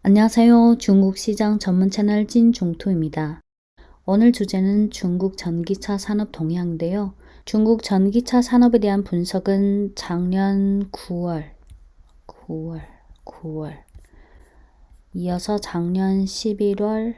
안녕하세요. 중국 시장 전문 채널 찐종토입니다. 오늘 주제는 중국 전기차 산업 동향인데요. 중국 전기차 산업에 대한 분석은 작년 9월, 이어서 작년 11월,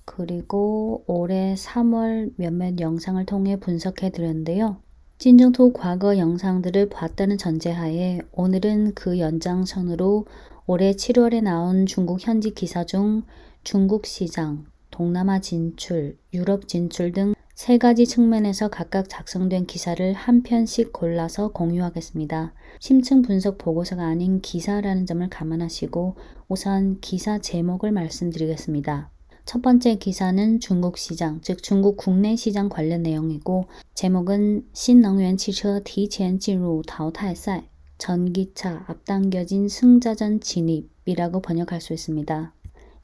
그리고 올해 3월 몇몇 영상을 통해 분석해 드렸는데요. 찐종토 과거 영상들을 봤다는 전제하에 오늘은 그 연장선으로 올해 7월에 나온 중국 현지 기사 중 중국 시장, 동남아 진출, 유럽 진출 등 세 가지 측면에서 각각 작성된 기사를 한 편씩 골라서 공유하겠습니다. 심층 분석 보고서가 아닌 기사라는 점을 감안하시고 우선 기사 제목을 말씀드리겠습니다. 첫 번째 기사는 중국 시장, 즉 중국 국내 시장 관련 내용이고 제목은 신能源汽车提前进入淘汰赛 전기차 앞당겨진 승자전 진입이라고 번역할 수 있습니다.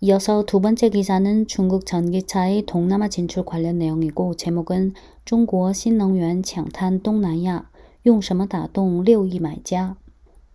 이어서 두 번째 기사는 중국 전기차의 동남아 진출 관련 내용이고 제목은 중국 신能源抢滩东南亚用什么打动6亿买家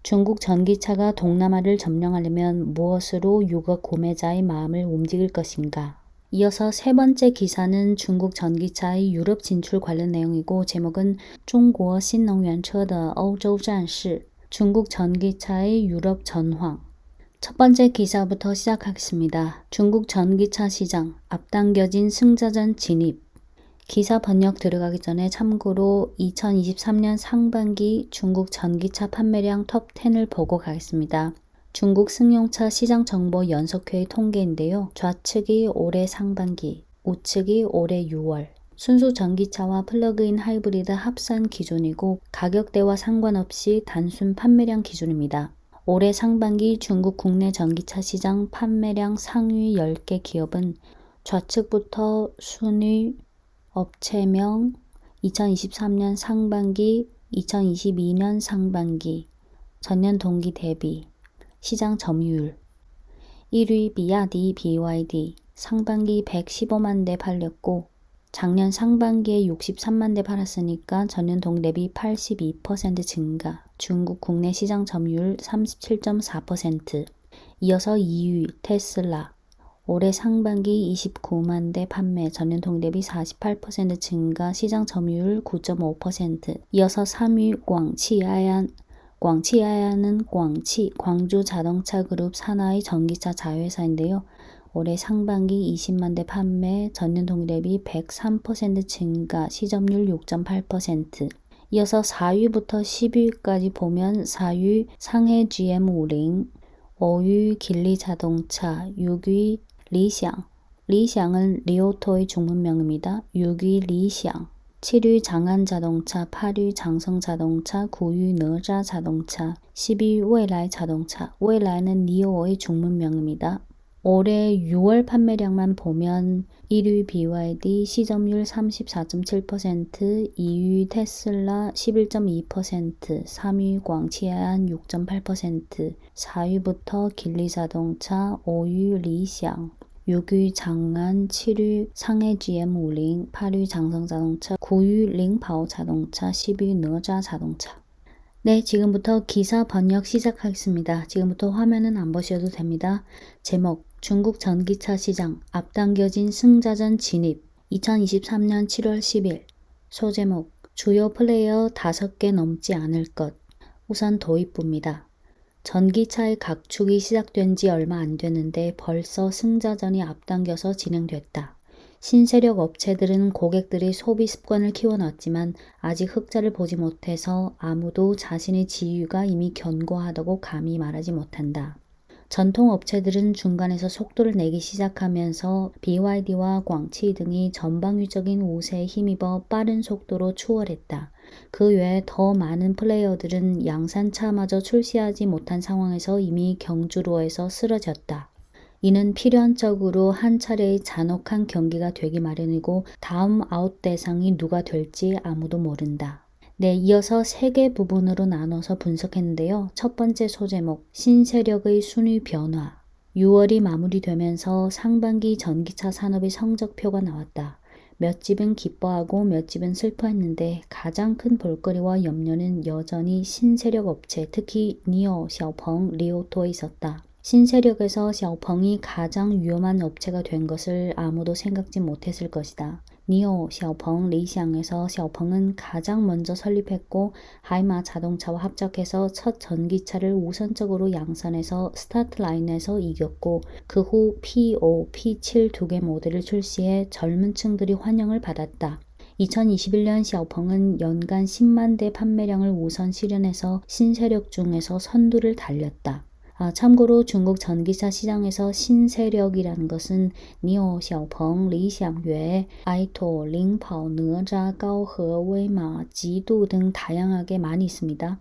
중국 전기차가 동남아를 점령하려면 무엇으로 유급 구매자의 마음을 움직일 것인가. 이어서 세 번째 기사는 중국 전기차의 유럽 진출 관련 내용이고 제목은 중국 신能源车的欧洲战士 중국 전기차의 유럽 전황. 첫 번째 기사부터 시작하겠습니다. 중국 전기차 시장 앞당겨진 승자전 진입. 기사 번역 들어가기 전에 참고로 2023년 상반기 중국 전기차 판매량 톱10을 보고 가겠습니다. 중국 승용차 시장 정보 연석회의 통계인데요. 좌측이 올해 상반기, 우측이 올해 6월. 순수 전기차와 플러그인 하이브리드 합산 기준이고 가격대와 상관없이 단순 판매량 기준입니다. 올해 상반기 중국 국내 전기차 시장 판매량 상위 10개 기업은 좌측부터 순위, 업체명, 2023년 상반기, 2022년 상반기, 전년 동기 대비, 시장 점유율 1위 비야디 BYD 상반기 115만 대 팔렸고 작년 상반기에 63만 대 팔았으니까 전년 동기 대비 82% 증가, 중국 국내 시장 점유율 37.4%. 이어서 2위 테슬라, 올해 상반기 29만 대 판매, 전년 동기 대비 48% 증가, 시장 점유율 9.5%. 이어서 3위 광치아얀, 광치아얀은 광주 자동차 그룹 산하의 전기차 자회사인데요. 올해 상반기 20만 대 판매, 전년 동기 대비 103% 증가, 시점률 6.8%. 이어서 4위부터 10위까지 보면 4위 상해 GM50, 5위 길리 자동차, 6위 리샹, 리샹은 리오토의 중문명입니다. 6위 리샹, 7위 장안 자동차, 8위 장성 자동차, 9위 너자 자동차, 10위蔚来 자동차,蔚来는 니오의 중문명입니다. 올해 6월 판매량만 보면 1위 BYD 시점률 34.7%, 2위 테슬라 11.2%, 3위 광치아얀 6.8%, 4위부터 길리자동차, 5위 리샹, 6위 장안, 7위 상해 GM50, 8위 장성자동차, 9위 링파오 자동차, 10위 너자 자동차. 네, 지금부터 기사 번역 시작하겠습니다. 지금부터 화면은 안 보셔도 됩니다. 제목, 중국 전기차 시장 앞당겨진 승자전 진입 2023년 7월 10일 소제목, 주요 플레이어 5개 넘지 않을 것. 우선 도입부입니다. 전기차의 각축이 시작된 지 얼마 안 됐는데 벌써 승자전이 앞당겨서 진행됐다. 신세력 업체들은 고객들의 소비 습관을 키워놨지만 아직 흑자를 보지 못해서 아무도 자신의 지위가 이미 견고하다고 감히 말하지 못한다. 전통 업체들은 중간에서 속도를 내기 시작하면서 BYD와 광치 등이 전방위적인 우세에 힘입어 빠른 속도로 추월했다. 그 외에 더 많은 플레이어들은 양산차마저 출시하지 못한 상황에서 이미 경주로에서 쓰러졌다. 이는 필연적으로 한 차례의 잔혹한 경기가 되기 마련이고 다음 아웃 대상이 누가 될지 아무도 모른다. 네, 이어서 3개 부분으로 나눠서 분석했는데요. 첫 번째 소제목, 신세력의 순위 변화. 6월이 마무리되면서 상반기 전기차 산업의 성적표가 나왔다. 몇 집은 기뻐하고 몇 집은 슬퍼했는데 가장 큰 볼거리와 염려는 여전히 신세력 업체, 특히 니오, 샤오펑, 리오토에 있었다. 신세력에서 샤오펑이 가장 위험한 업체가 된 것을 아무도 생각지 못했을 것이다. 니오, 샤오펑, 리샹에서 샤오펑은 가장 먼저 설립했고 하이마 자동차와 합작해서 첫 전기차를 우선적으로 양산해서 스타트 라인에서 이겼고 그 후 P5, P7 두 개 모델을 출시해 젊은 층들이 환영을 받았다. 2021년 샤오펑은 연간 10만 대 판매량을 우선 실현해서 신세력 중에서 선두를 달렸다. 참고로 중국 전기차 시장에서 신세력이라는 것은 니오, 샤오펑, 리샹 외에 아이토, 링파오, 느자, 가오헤, 웨이마, 지두 등 다양하게 많이 있습니다.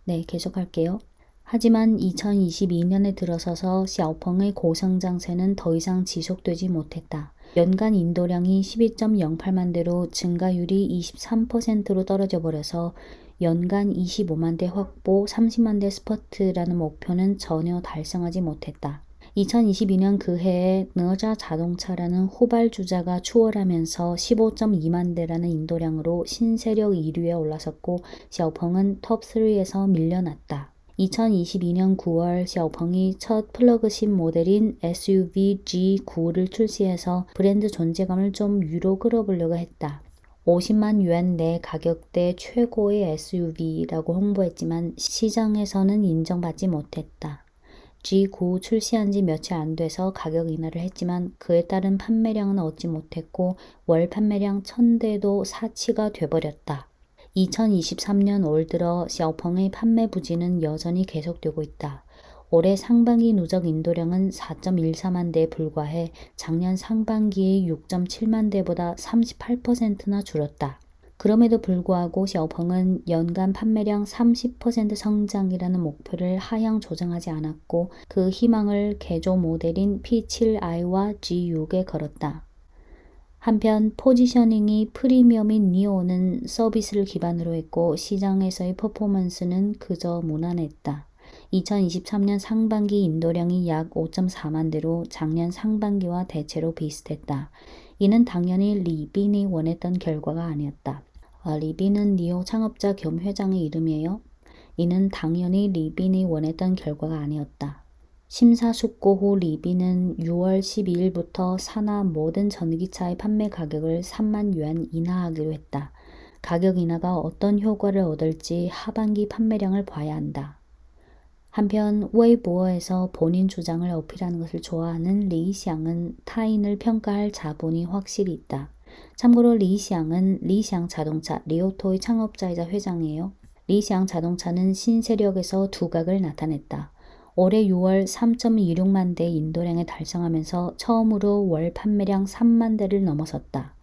네, 계속할게요. 하지만 2022년에 들어서서 샤오펑의 고성장세는 더 이상 지속되지 못했다. 연간 인도량이 12.08만 대로 증가율이 23%로 떨어져 버려서 연간 25만 대 확보, 30만 대 스퍼트라는 목표는 전혀 달성하지 못했다. 2022년 그 해에 너자 자동차라는 후발주자가 추월하면서 15.2만 대라는 인도량으로 신세력 1위에 올라섰고 샤오펑은 톱3에서 밀려났다. 2022년 9월 샤오펑이 첫 플러그십 모델인 SUV G9를 출시해서 브랜드 존재감을 좀 위로 끌어보려고 했다. 50만 yuan 내 가격대 최고의 SUV라고 홍보했지만 시장에서는 인정받지 못했다. G9 출시한 지 며칠 안 돼서 가격 인하를 했지만 그에 따른 판매량은 얻지 못했고 월 판매량 1000대도 사치가 돼버렸다. 2023년 올 들어 샤오펑의 판매 부진은 여전히 계속되고 있다. 올해 상반기 누적 인도량은 4.14만 대에 불과해 작년 상반기의 6.7만 대보다 38%나 줄었다. 그럼에도 불구하고 샤오펑은 연간 판매량 30% 성장이라는 목표를 하향 조정하지 않았고 그 희망을 개조 모델인 P7i와 G6에 걸었다. 한편 포지셔닝이 프리미엄인 니오는 서비스를 기반으로 했고 시장에서의 퍼포먼스는 그저 무난했다. 2023년 상반기 인도량이 약 5.4만 대로 작년 상반기와 대체로 비슷했다. 이는 당연히 리빈이 원했던 결과가 아니었다. 리빈은 니오 창업자 겸 회장의 이름이에요. 이는 당연히 리빈이 원했던 결과가 아니었다. 심사숙고 후 리빈은 6월 12일부터 산하 모든 전기차의 판매 가격을 3만 yuan 인하하기로 했다. 가격 인하가 어떤 효과를 얻을지 하반기 판매량을 봐야 한다. 한편 웨이보어에서 본인 주장을 어필하는 것을 좋아하는 리샹은 타인을 평가할 자본이 확실히 있다. 참고로 리샹은 리샹 자동차 리오토의 창업자이자 회장이에요. 리샹 자동차는 신세력에서 두각을 나타냈다. 올해 6월 3.26만 대 인도량을 달성하면서 처음으로 월 판매량 3만 대를 넘어섰다.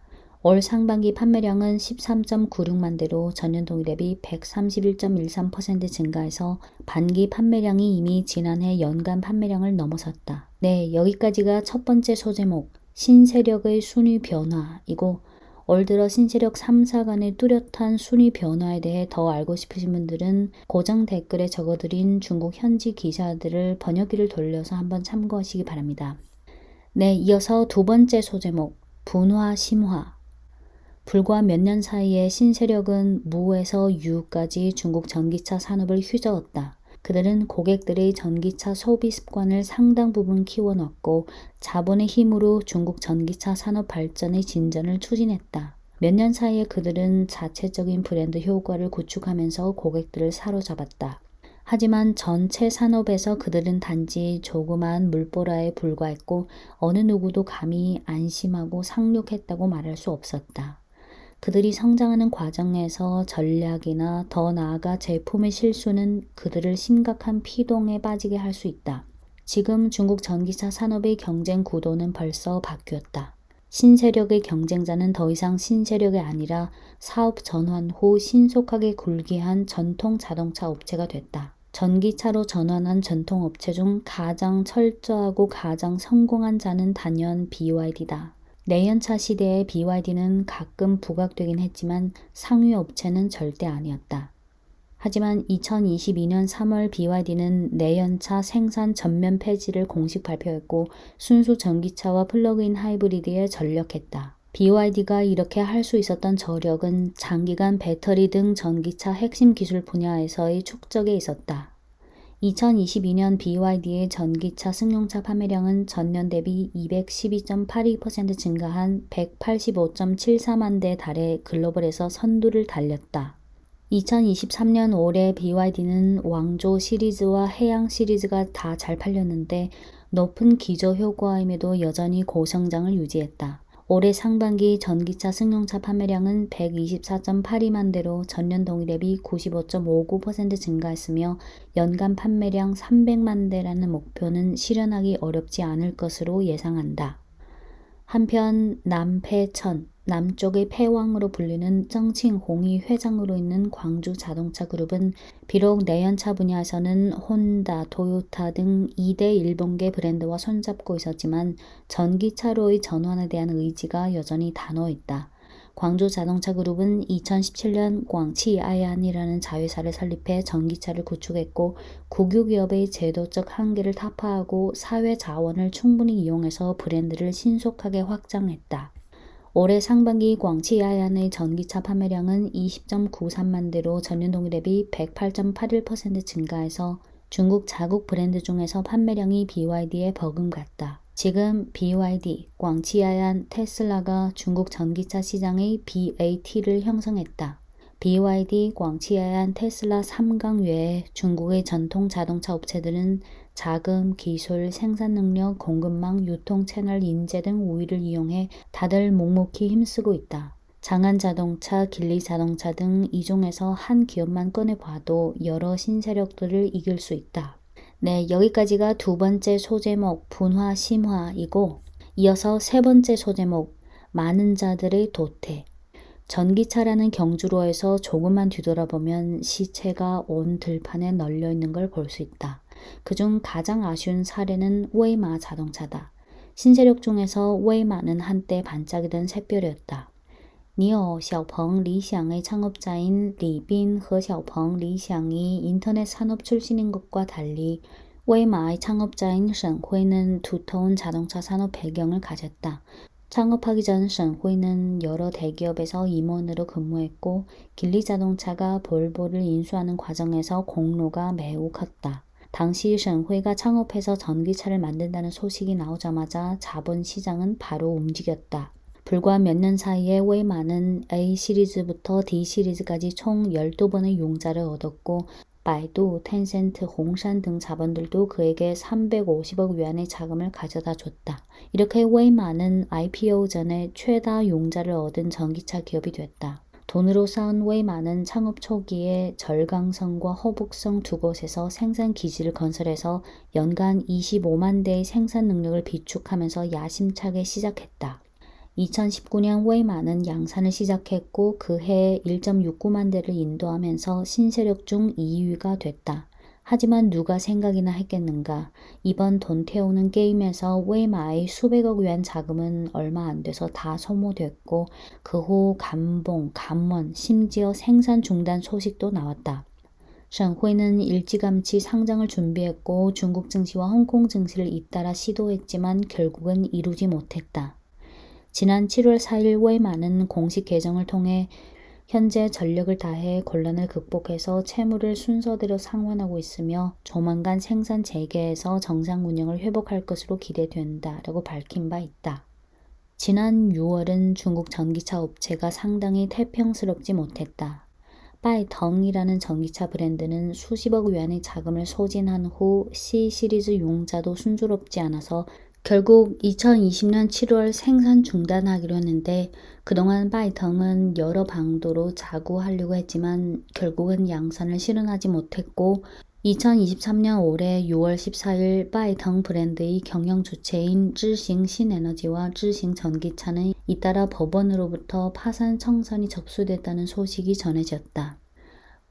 올 상반기 판매량은 13.96만 대로 전년 동기 대비 131.13% 증가해서 반기 판매량이 이미 지난해 연간 판매량을 넘어섰다. 네, 여기까지가 첫 번째 소제목 신세력의 순위 변화이고 올 들어 신세력 3사 간의 뚜렷한 순위 변화에 대해 더 알고 싶으신 분들은 고정 댓글에 적어드린 중국 현지 기사들을 번역기를 돌려서 한번 참고하시기 바랍니다. 네, 이어서 두 번째 소제목 분화 심화. 불과 몇 년 사이에 신세력은 무에서 유까지 중국 전기차 산업을 휘저었다. 그들은 고객들의 전기차 소비 습관을 상당 부분 키워놨고 자본의 힘으로 중국 전기차 산업 발전의 진전을 추진했다. 몇 년 사이에 그들은 자체적인 브랜드 효과를 구축하면서 고객들을 사로잡았다. 하지만 전체 산업에서 그들은 단지 조그마한 물보라에 불과했고 어느 누구도 감히 안심하고 상륙했다고 말할 수 없었다. 그들이 성장하는 과정에서 전략이나 더 나아가 제품의 실수는 그들을 심각한 피동에 빠지게 할 수 있다. 지금 중국 전기차 산업의 경쟁 구도는 벌써 바뀌었다. 신세력의 경쟁자는 더 이상 신세력이 아니라 사업 전환 후 신속하게 굴기한 전통 자동차 업체가 됐다. 전기차로 전환한 전통 업체 중 가장 철저하고 가장 성공한 자는 단연 BYD다. 내연차 시대의 BYD는 가끔 부각되긴 했지만 상위 업체는 절대 아니었다. 하지만 2022년 3월 BYD는 내연차 생산 전면 폐지를 공식 발표했고 순수 전기차와 플러그인 하이브리드에 전력했다. BYD가 이렇게 할 수 있었던 저력은 장기간 배터리 등 전기차 핵심 기술 분야에서의 축적에 있었다. 2022년 BYD의 전기차 승용차 판매량은 전년 대비 212.82% 증가한 185.74만 대에 달해 글로벌에서 선두를 달렸다. 2023년 올해 BYD는 왕조 시리즈와 해양 시리즈가 다 잘 팔렸는데 높은 기저 효과임에도 여전히 고성장을 유지했다. 올해 상반기 전기차 승용차 판매량은 124.82만 대로 전년 동기 대비 95.59% 증가했으며 연간 판매량 300만 대라는 목표는 실현하기 어렵지 않을 것으로 예상한다. 한편 남패천, 남쪽의 패왕으로 불리는 정칭홍이 회장으로 있는 광주 자동차 그룹은 비록 내연차 분야에서는 혼다, 토요타 등 2대 일본계 브랜드와 손잡고 있었지만 전기차로의 전환에 대한 의지가 여전히 단호했다. 광주 자동차 그룹은 2017년 광치아얀이라는 자회사를 설립해 전기차를 구축했고 국유기업의 제도적 한계를 타파하고 사회 자원을 충분히 이용해서 브랜드를 신속하게 확장했다. 올해 상반기 광치아얀의 전기차 판매량은 20.93만 대로 전년 동기 대비 108.81% 증가해서 중국 자국 브랜드 중에서 판매량이 BYD에 버금갔다. 지금 BYD, 광치아얀, 테슬라가 중국 전기차 시장의 BAT를 형성했다. BYD, 광치아얀, 테슬라 3강 외에 중국의 전통 자동차 업체들은 자금, 기술, 생산 능력, 공급망, 유통 채널 인재 등 우위를 이용해 다들 묵묵히 힘쓰고 있다. 장안자동차, 길리자동차 등 이 중에서 한 기업만 꺼내봐도 여러 신세력들을 이길 수 있다. 네, 여기까지가 두 번째 소제목 분화 심화이고 이어서 세 번째 소제목 많은 자들의 도태. 전기차라는 경주로에서 조금만 뒤돌아보면 시체가 온 들판에 널려 있는 걸 볼 수 있다. 그중 가장 아쉬운 사례는 웨이마 자동차다. 신세력 중에서 웨이마는 한때 반짝이던 샛별이었다. 니오 샤오펑 리샹의 창업자인 리빈和샤오펑 리샹이 인터넷 산업 출신인 것과 달리 웨이마의 창업자인沈辉는 두터운 자동차 산업 배경을 가졌다. 창업하기 전沈辉는 여러 대기업에서 임원으로 근무했고 길리자동차가 볼보를 인수하는 과정에서 공로가 매우 컸다. 당시沈辉가 창업해서 전기차를 만든다는 소식이 나오자마자 자본 시장은 바로 움직였다. 불과 몇 년 사이에 웨이마는 A 시리즈부터 D 시리즈까지 총 12번의 융자를 얻었고 바이두, 텐센트, 홍산 등 자본들도 그에게 350억 위안의 자금을 가져다 줬다. 이렇게 웨이마는 IPO 전에 최다 융자를 얻은 전기차 기업이 됐다. 돈으로 쌓은 웨이마는 창업 초기에 절강성과 허북성 두 곳에서 생산 기지를 건설해서 연간 25만 대의 생산 능력을 비축하면서 야심차게 시작했다. 2019년 웨이마는 양산을 시작했고 그해 1.69만 대를 인도하면서 신세력 중 2위가 됐다. 하지만 누가 생각이나 했겠는가. 이번 돈 태우는 게임에서 웨이마의 수백억 위안 자금은 얼마 안 돼서 다 소모됐고 그 후 감봉, 감원, 심지어 생산 중단 소식도 나왔다.沈辉는 일찌감치 상장을 준비했고 중국 증시와 홍콩 증시를 잇따라 시도했지만 결국은 이루지 못했다. 지난 7월 4일 웨이마는 공식 계정을 통해 현재 전력을 다해 곤란을 극복해서 채무를 순서대로 상환하고 있으며 조만간 생산 재개해서 정상 운영을 회복할 것으로 기대된다라고 밝힌 바 있다. 지난 6월은 중국 전기차 업체가 상당히 태평스럽지 못했다. 바이덩이라는 전기차 브랜드는 수십억 위안의 자금을 소진한 후 C 시리즈 융자도 순조롭지 않아서 결국 2020년 7월 생산 중단하기로 했는데 그동안 바이덩은 여러 방도로 자구하려고 했지만 결국은 양산을 실현하지 못했고 2023년 올해 6월 14일 바이덩 브랜드의 경영 주체인 쯔싱 신에너지와 쯔싱 전기차는 잇따라 법원으로부터 파산 청산이 접수됐다는 소식이 전해졌다.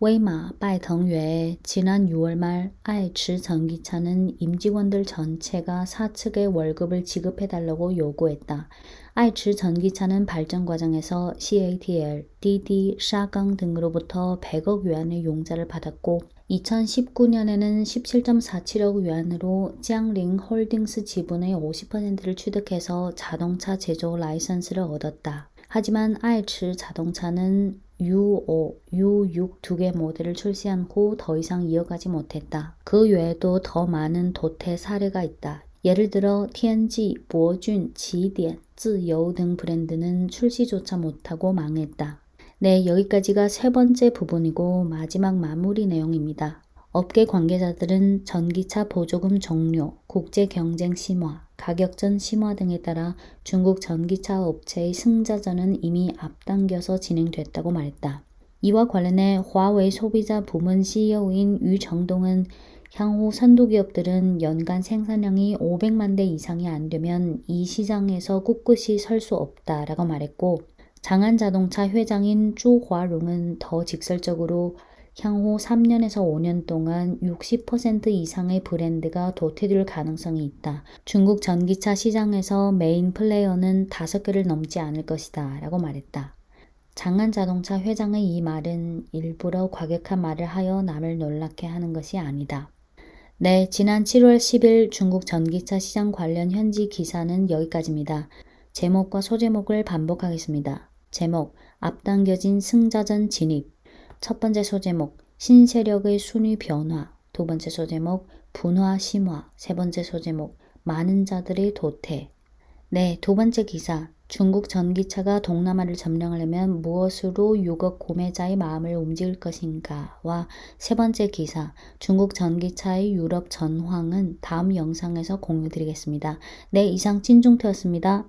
웨이마, 바이덩 외에 지난 6월 말 아이츠 전기차는 임직원들 전체가 사측에 월급을 지급해달라고 요구했다. 아이츠 전기차는 발전 과정에서 CATL, DD, 샤강 등으로부터 100억 위안의 융자를 받았고 2019년에는 17.47억 위안으로 jiangling 홀딩스 지분의 50%를 취득해서 자동차 제조 라이선스를 얻었다. 하지만 아이츠 자동차는 U5, U6 두 개 모델을 출시한 후 더 이상 이어가지 못했다. 그 외에도 더 많은 도태 사례가 있다. 예를 들어 TNG, 보준, 지디엔, 自由 등 브랜드는 출시조차 못하고 망했다. 네, 여기까지가 세 번째 부분이고 마지막 마무리 내용입니다. 업계 관계자들은 전기차 보조금 종료, 국제 경쟁 심화, 가격전 심화 등에 따라 중국 전기차 업체의 승자전은 이미 앞당겨서 진행됐다고 말했다. 이와 관련해 화웨이 소비자 부문 CEO인 유정동은 향후 선도기업들은 연간 생산량이 500만 대 이상이 안 되면 이 시장에서 꿋꿋이 설 수 없다라고 말했고, 장안자동차 회장인朱华롱은 더 직설적으로 향후 3년에서 5년 동안 60% 이상의 브랜드가 도태될 가능성이 있다. 중국 전기차 시장에서 메인 플레이어는 5개를 넘지 않을 것이다 라고 말했다. 장안자동차 회장의 이 말은 일부러 과격한 말을 하여 남을 놀랍게 하는 것이 아니다. 네, 지난 7월 10일 중국 전기차 시장 관련 현지 기사는 여기까지입니다. 제목과 소제목을 반복하겠습니다. 제목, 앞당겨진 승자전 진입. 첫 번째 소제목, 신세력의 순위 변화. 두 번째 소제목, 분화 심화. 세 번째 소제목, 많은 자들의 도태. 네, 두 번째 기사, 중국 전기차가 동남아를 점령하려면 무엇으로 6억 구매자의 마음을 움직일 것인가와 세 번째 기사, 중국 전기차의 유럽 전황은 다음 영상에서 공유드리겠습니다. 네, 이상 찐중태였습니다.